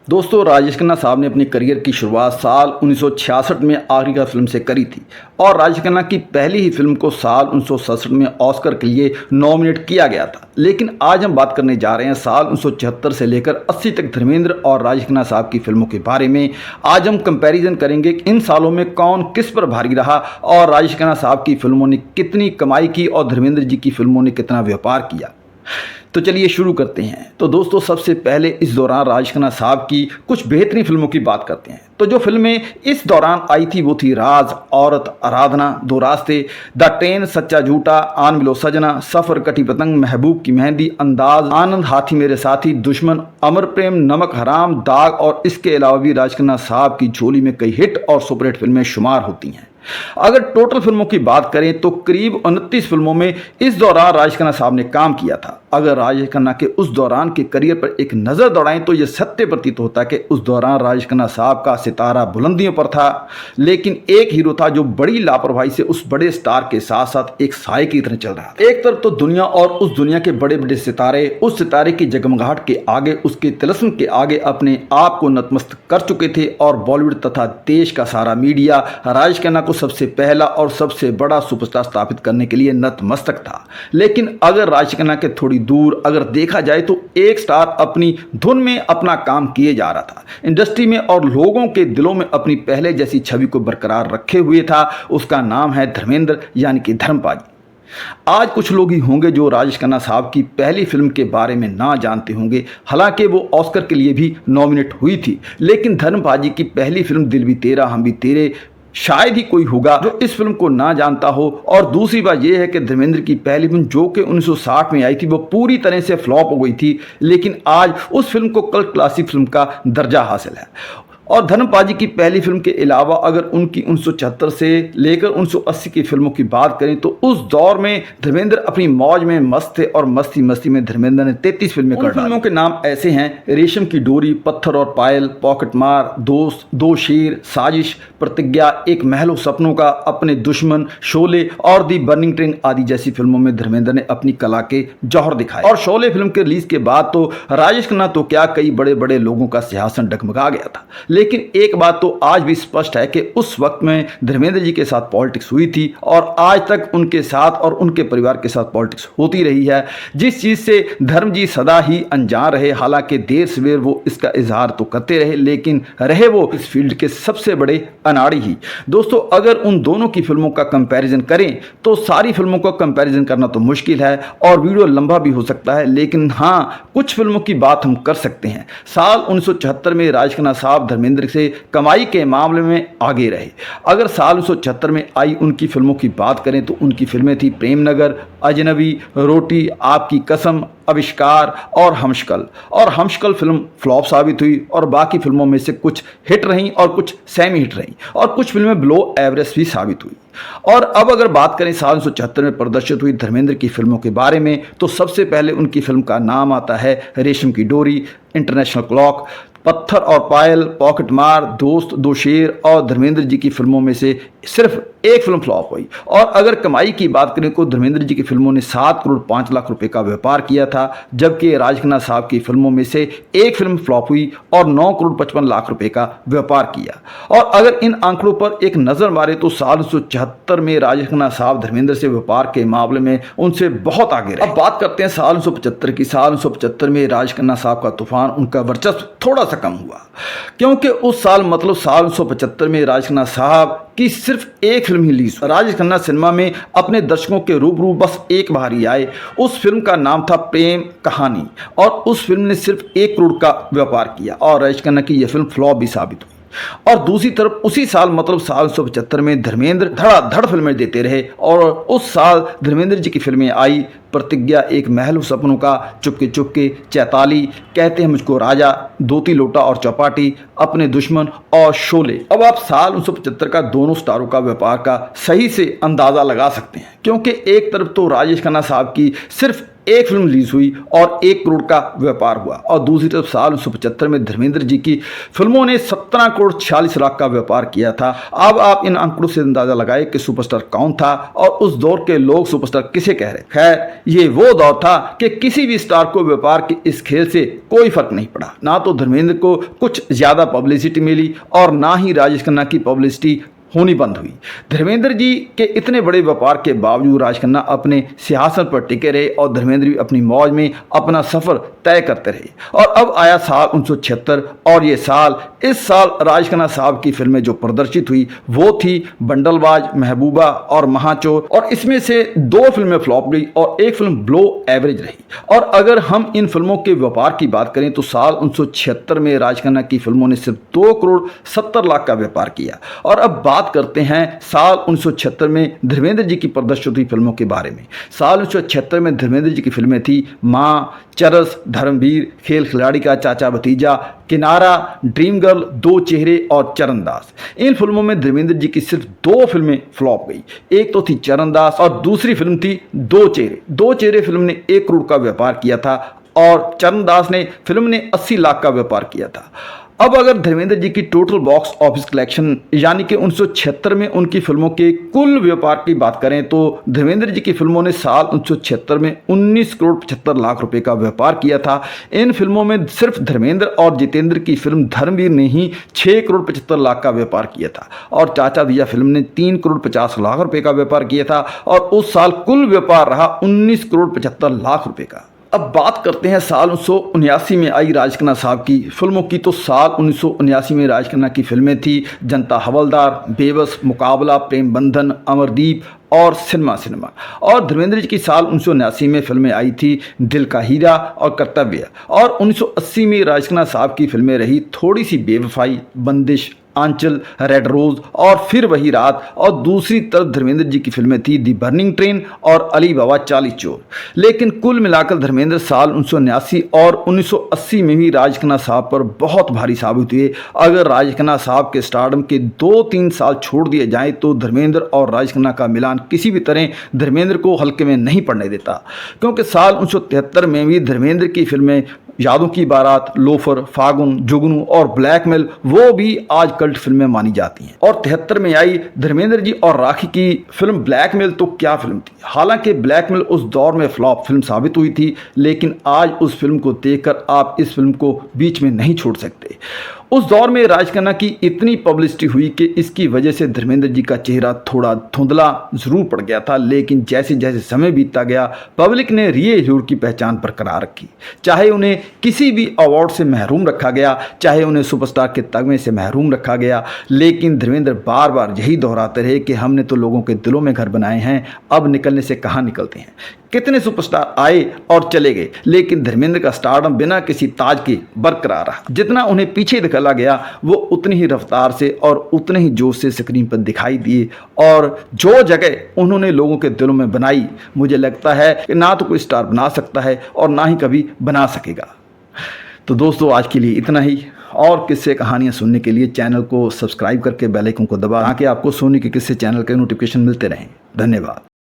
दोस्तों, राजेश खन्ना साहब ने अपने करियर की शुरुआत साल 1966 में आखिरी फिल्म से करी थी और राजेश खन्ना की पहली ही फिल्म को साल 1967 में ऑस्कर के लिए नॉमिनेट किया गया था। लेकिन आज हम बात करने जा रहे हैं साल 1974 से लेकर 80 तक धर्मेंद्र और राजेश खन्ना साहब की फिल्मों के बारे में। आज हम कंपैरिजन करेंगे कि इन सालों में कौन किस पर भारी रहा और राजेश खन्ना साहब की फिल्मों ने कितनी कमाई की और धर्मेंद्र जी की फिल्मों ने कितना व्यापार किया। तो चलिए शुरू करते हैं। तो दोस्तों, सबसे पहले इस दौरान राजेश खन्ना साहब की कुछ बेहतरीन फिल्मों की बात करते हैं। तो जो फिल्में इस दौरान आई थी वो थी राज, औरत, आराधना, दो रास्ते, द ट्रेन, सच्चा झूठा, आन मिलो सजना, सफर, कटी पतंग, महबूब की मेहंदी, अंदाज, आनंद, हाथी मेरे साथी, दुश्मन, अमर प्रेम, नमक हराम, दाग और इसके अलावा भी राजेश खन्ना साहब की झोली में कई हिट और सुपरहिट फिल्में शुमार होती हैं। अगर टोटल फिल्मों की बात करें तो करीब 29 फिल्मों में इस दौरान राजेश खन्ना साहब ने काम किया था। अगर राजेश खन्ना के उस दौरान के करियर पर एक नज़र दौड़ाएं तो यह सत्य प्रतीत होता है कि उस दौरान राजेश खन्ना साहब का सितारा बुलंदियों पर था, लेकिन एक हीरो था जो बड़ी लापरवाही से उस बड़े स्टार के साथ साथ एक साए की तरह चल रहा था। एक तरफ तो दुनिया और उस दुनिया के बड़े बड़े सितारे उस सितारे की जगमगाहट के आगे, उसके तिलस्म के आगे अपने आप को नतमस्तक कर चुके थे और बॉलीवुड तथा देश का सारा मीडिया राजेश खन्ना को सबसे पहला और सबसे बड़ा सुपरस्टार स्थापित करने के लिए नतमस्तक था। लेकिन अगर राजेश खन्ना के थोड़ी दूर अगर देखा जाए तो एक स्टार अपनी धुन में अपना काम किए जा रहा था, इंडस्ट्री में और लोगों के दिलों में अपनी पहले जैसी छवि को बरकरार रखे हुए था। उसका नाम है धर्मेंद्र, यानी कि धर्मपाजी। आज कुछ लोग ही होंगे जो राजेश खन्ना साहब की पहली फिल्म के बारे में ना जानते होंगे, हालांकि वो ऑस्कर के लिए भी नॉमिनेट हुई थी। लेकिन धर्मपाजी की पहली फिल्म दिल भी तेरा हम भी तेरे शायद ही कोई होगा जो इस फिल्म को ना जानता हो। और दूसरी बात यह है कि धर्मेंद्र की पहली फिल्म जो कि 1960 में आई थी वो पूरी तरह से फ्लॉप हो गई थी, लेकिन आज उस फिल्म को कल्ट क्लासिक फिल्म का दर्जा हासिल है। और धर्मपाजी की पहली फिल्म के अलावा अगर उनकी 1976 से लेकर 1980 की फिल्मों की बात करें तो उस दौर में धर्मेंद्र अपनी मौज में मस्त थे और मस्ती मस्ती में धर्मेंद्र ने 33 फिल्में कर डाली। फिल्मों के नाम ऐसे हैं: रेशम की डोरी, पत्थर और पायल, पॉकेट मार, दोस्त, दो शेर, साजिश, प्रतिज्ञा, एक महल सपनों का, अपने दुश्मन, शोले और दी बर्निंग ट्रेन आदि जैसी फिल्मों में धर्मेंद्र ने अपनी कला के जौहर दिखाए। और शोले फिल्म के रिलीज के बाद तो राजेश खन्ना तो क्या, कई बड़े बड़े लोगों का सिंहासन डगमगा गया था। लेकिन एक बात तो आज भी स्पष्ट है कि उस वक्त में धर्मेंद्र जी के साथ पॉलिटिक्स हुई थी और आज तक उनके साथ और उनके परिवार के साथ पॉलिटिक्स होती रही है, जिस चीज से धर्म जी सदा ही अनजान रहे। हालांकि देर सवेर वो इसका इजहार तो करते रहे, लेकिन रहे वो इस फील्ड के सबसे बड़े अनाड़ी ही। दोस्तों, अगर उन दोनों की फिल्मों का कंपैरिजन करें तो सारी फिल्मों का कंपैरिजन करना तो मुश्किल है और वीडियो लंबा भी हो सकता है, लेकिन हाँ, कुछ फिल्मों की बात हम कर सकते हैं। साल 1974 में राजेश खन्ना साहब धर्मेंद्र से कमाई के मामले में आगे रहे। अगर साल 1976 में आई उनकी फिल्मों की बात करें तो उनकी फिल्में थी प्रेमनगर, अजनबी, रोटी, आपकी कसम, आविष्कार और हमशक्ल। और हमशक्ल फिल्म फ्लॉप साबित हुई और बाकी फिल्मों में से कुछ हिट रहीं और कुछ सेमी हिट रहीं और कुछ फिल्में बिलो एवरेज भी साबित हुई। और अब अगर बात करें साल 1976 में प्रदर्शित हुई धर्मेंद्र की फिल्मों के बारे में तो सबसे पहले उनकी फिल्म का नाम आता है रेशम की डोरी, इंटरनेशनल क्लॉक, पत्थर और पायल, पॉकेट मार, दोस्त, दो शेर। और धर्मेंद्र जी की फिल्मों में से सिर्फ एक फिल्म फ्लॉप हुई। और अगर कमाई की बात करें तो धर्मेंद्र जी की फिल्मों ने 7 करोड़ 5 लाख रुपए का व्यापार किया था, जबकि राजेश खन्ना साहब की फिल्मों में से एक फिल्म फ्लॉप हुई और 9 करोड़ 55 लाख रुपए का व्यापार किया। और अगर इन आंकड़ों पर एक नजर मारे तो साल 1974 में राजेश खन्ना साहब धर्मेंद्र से व्यापार के मामले में उनसे बहुत आगे रहे। अब बात करते हैं साल 1975 की। साल 1975 में राजेश खन्ना साहब का तूफान, उनका वर्चस्व थोड़ा सा कम हुआ, क्योंकि उस साल मतलब साल 1975 में राजेश खन्ना साहब की सिर्फ एक फिल्म ही रिलीज। राजेश खन्ना सिनेमा में अपने दर्शकों के रूबरू बस एक बार ही आए। उस फिल्म का नाम था प्रेम कहानी और उस फिल्म ने सिर्फ 1 करोड़ का व्यापार किया और राजेश खन्ना की यह फिल्म फ्लॉप भी साबित हुई। और दूसरी तरफ उसी साल मतलब साल 1975 में धर्मेंद्र धड़ाधड़ फिल्में देते रहे और उस साल धर्मेंद्र जी की फिल्में आई प्रतिज्ञा, एक महल सपनों का, चुपके चुपके, चैताली, कहते हैं मुझको राजा, धोती लोटा और चौपाटी, अपने दुश्मन और शोले। अब आप साल 1975 का दोनों स्टारों का व्यापार का सही से अंदाजा लगा सकते हैं, क्योंकि एक तरफ तो राजेश खन्ना साहब की सिर्फ एक फिल्म रिलीज हुई और 1 करोड़ का व्यापार हुआ, और दूसरी तरफ साल 1975 में धर्मेंद्र जी की फिल्मों ने 17 करोड़ 46 लाख का व्यापार किया था। अब आप इन आंकड़ों से अंदाजा लगाए कि सुपरस्टार कौन था और उस दौर के लोग सुपरस्टार किसे कह रहे। खैर, ये वो दौर था कि किसी भी स्टार को व्यापार के इस खेल से कोई फर्क नहीं पड़ा। ना तो धर्मेंद्र को कुछ ज्यादा पब्लिसिटी मिली और ना ही राजेश खन्ना की पब्लिसिटी होनी बंद हुई। धर्मेंद्र जी के इतने बड़े व्यापार के बावजूद राज खन्ना अपने सिंहासन पर टिके रहे और धर्मेंद्र भी अपनी मौज में अपना सफर तय करते रहे। और अब आया साल 1976 और ये साल, इस साल राज खन्ना साहब की फिल्में जो प्रदर्शित हुई वो थी बंडलबाज, महबूबा और महाचोर, और इसमें से 2 फिल्में फ्लॉप गई और एक फिल्म ब्लो एवरेज रही। और अगर हम इन फिल्मों के व्यापार की बात करें तो साल 1976 में राज खन्ना की फिल्मों ने सिर्फ 2 करोड़ 70 लाख का व्यापार किया। और अब बात करते हैं साल 1976 में धर्मेंद्र जी की प्रदर्शित हुई फिल्मों के बारे में। साल 1976 में धर्मेंद्र जी की फिल्में थी मां, चरस, धर्मवीर, खेल खिलाड़ी का चाचा भतीजा, किनारा, ड्रीम गर्ल, 2 चेहरे और चरणदास। इन फिल्मों में धर्मेंद्र जी की सिर्फ 2 फिल्में फ्लॉप गई। एक तो थी चरणदास और दूसरी फिल्म थी 2 चेहरे। 2 चेहरे फिल्म ने 1 करोड़ का व्यापार किया था और चरणदास ने फिल्म ने 80 लाख का व्यापार किया था। अब अगर धर्मेंद्र जी की टोटल बॉक्स ऑफिस कलेक्शन यानी कि 1976 में उनकी फिल्मों के कुल व्यापार की बात करें तो धर्मेंद्र जी की फिल्मों ने साल 1976 में 19 करोड़ 75 लाख रुपए का व्यापार किया था। इन फिल्मों में सिर्फ धर्मेंद्र और जितेंद्र की फिल्म धर्मवीर ने ही 6 करोड़ 75 लाख का व्यापार किया था और चाचा भैया फिल्म ने 3 करोड़ 50 लाख रुपए का व्यापार किया था और उस साल कुल व्यापार रहा 19 करोड़ 75 लाख रुपए का। अब बात करते हैं साल 1979 में आई राज खन्ना साहब की फिल्मों की। तो साल 1979 में राज खन्ना की फिल्में थी जनता हवलदार, बेबस, मुकाबला, प्रेम बंधन, अमरदीप और सिनेमा। और धर्मेंद्र जी की साल 1979 में फिल्में आई थी दिल का हीरा और कर्तव्य। और 1980 में राज खन्ना साहब की फिल्में रही थोड़ी सी बेवफाई, बंदिश, आंचल, रेड रोज और फिर वही रात। और दूसरी तरफ धर्मेंद्र जी की फिल्में थी दी बर्निंग ट्रेन और अली बाबा 40 चोर। लेकिन कुल मिलाकर धर्मेंद्र साल 1979 और 1980 में भी राज खन्ना साहब पर बहुत भारी साबित हुए। अगर राज खन्ना साहब के स्टारडम के 2-3 साल छोड़ दिए जाएं तो धर्मेंद्र और राज खन्ना का मिलान किसी भी तरह धर्मेंद्र को हल्के में नहीं पड़ने देता, क्योंकि साल 1973 में भी धर्मेंद्र की फिल्में यादों की बारात, लोफर, फागुन, जुगनू और ब्लैकमेल वो भी आज कल्ट फिल्में मानी जाती हैं। और 73 में आई धर्मेंद्र जी और राखी की फिल्म ब्लैकमेल तो क्या फिल्म थी। हालांकि ब्लैकमेल उस दौर में फ्लॉप फिल्म साबित हुई थी, लेकिन आज उस फिल्म को देखकर आप इस फिल्म को बीच में नहीं छोड़ सकते। उस दौर में राज खन्ना की इतनी पब्लिसिटी हुई कि इसकी वजह से धर्मेंद्र जी का चेहरा थोड़ा धुंधला जरूर पड़ गया था, लेकिन जैसे जैसे समय बीतता गया पब्लिक ने रियल हीरो की पहचान बरकरार रखी। चाहे उन्हें किसी भी अवार्ड से महरूम रखा गया, चाहे उन्हें सुपरस्टार के तगमे से महरूम रखा गया, लेकिन धर्मेंद्र बार बार यही दोहराते रहे कि हमने तो लोगों के दिलों में घर बनाए हैं, अब निकलने से कहाँ निकलते हैं। कितने सुपरस्टार आए और चले गए, लेकिन धर्मेंद्र का स्टारडम बिना किसी ताज के बरकरार रहा। जितना उन्हें पीछे धकेला गया वो उतनी ही रफ्तार से और उतने ही जोश से स्क्रीन पर दिखाई दिए, और जो जगह उन्होंने लोगों के दिलों में बनाई, मुझे लगता है कि ना तो कोई स्टार बना सकता है और ना ही कभी बना सकेगा। तो दोस्तों, आज के लिए इतना ही। और किस्से कहानियां सुनने के लिए चैनल को सब्सक्राइब करके बेल आइकन को दबा, ताकि आपको सोनी के किस्से चैनल के नोटिफिकेशन मिलते रहें। धन्यवाद।